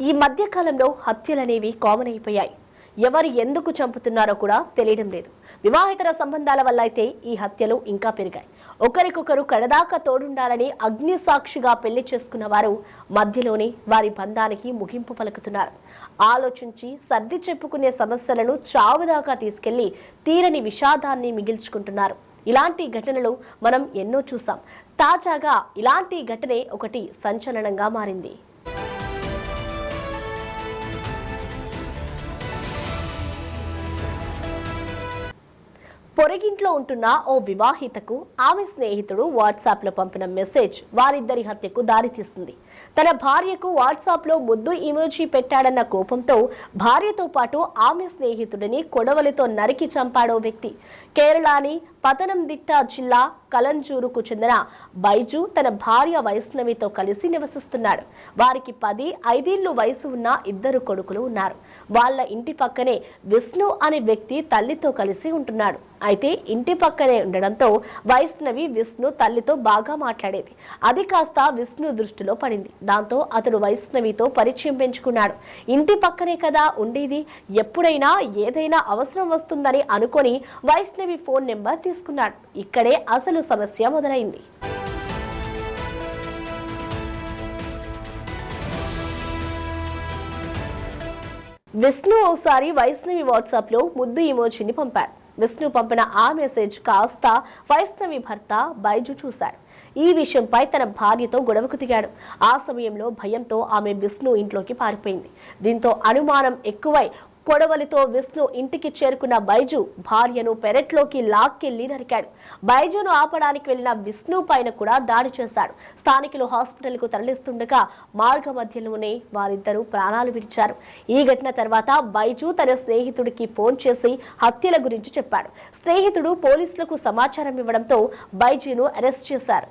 ఈ మధ్య కాలంలో హత్యలనేవి కామన్ అయిపోయాయి. ఎవరు ఎందుకు చంపుతున్నారో కూడా తెలియడం లేదు. వివాహితర సంబంధాల వల్ల అయితే ఈ హత్యలు ఇంకా పెరిగాయి. ఒకరికొకరు కడదాకా తోడుండాలని అగ్ని సాక్షిగా పెళ్లి చేసుకున్న వారు మధ్యలోనే వారి బంధానికి ముగింపు పలుకుతున్నారు. ఆలోచించి సర్ది చెప్పుకునే సమస్యలను చావుదాకా తీసుకెళ్లి తీరని విషాదాన్ని మిగిల్చుకుంటున్నారు. ఇలాంటి ఘటనలు మనం ఎన్నో చూసాం. తాజాగా ఇలాంటి ఘటనే ఒకటి సంచలనంగా మారింది. పొరగింట్లో ఉంటున్న ఓ వివాహితకు ఆమె స్నేహితుడు వాట్సాప్లో పంపిన మెసేజ్ వారిద్దరి హత్యకు దారితీస్తుంది. తన భార్యకు వాట్సాప్లో ముద్దు ఇమోజీ పెట్టాడన్న కోపంతో భార్యతో పాటు ఆమె స్నేహితుడిని కొడవలితో నరికి చంపాడో వ్యక్తి. కేరళని పతనందిట్ట జిల్లా కలంజూరుకు చెందిన బైజు తన భార్య వైష్ణవితో కలిసి నివసిస్తున్నాడు. వారికి 10-5 వయసు ఉన్న 2 కొడుకులు ఉన్నారు. వాళ్ళ ఇంటి పక్కనే విష్ణు అనే వ్యక్తి తల్లితో కలిసి ఉంటున్నాడు. అయితే ఇంటి పక్కనే ఉండడంతో వైష్ణవి విష్ణు తల్లితో బాగా మాట్లాడేది. అది కాస్త విష్ణు దృష్టిలో పడింది. దాంతో అతడు వైష్ణవితో పరిచయం పెంచుకున్నాడు. ఇంటి పక్కనే కదా ఉండేది, ఎప్పుడైనా ఏదైనా అవసరం వస్తుందని అనుకొని వైష్ణవి ఫోన్ నెంబర్ తీసుకున్నాడు. ఇక్కడే అసలు సమస్య మొదలైంది. విష్ణు ఓసారి వైష్ణవి వాట్సాప్ లో ముద్దు ఇమోజీని పంపాడు. విష్ణు పంపిన ఆ మెసేజ్ కాస్త వైష్ణవి భర్త బైజు చూశాడు. ఈ విషయంపై తన భార్యతో గొడవకు దిగాడు. ఆ సమయంలో భయంతో ఆమె విష్ణు ఇంట్లోకి పారిపోయింది. దీంతో అనుమానం ఎక్కువై కొడవలితో విష్ణు ఇంటికి చేరుకున్న బైజు భార్యను పెరట్లోకి లాక్కెళ్లి నరికాడు. బైజును ఆపడానికి వెళ్లిన విష్ణు పైన కూడా దాడి చేశాడు. స్థానికులు హాస్పిటల్కు తరలిస్తుండగా మార్గ మధ్యలోనే వారిద్దరూ ప్రాణాలు విడిచారు. ఈ ఘటన తర్వాత బైజు తన స్నేహితుడికి ఫోన్ చేసి హత్యల గురించి చెప్పాడు. స్నేహితుడు పోలీసులకు సమాచారం ఇవ్వడంతో బైజును అరెస్ట్ చేశారు.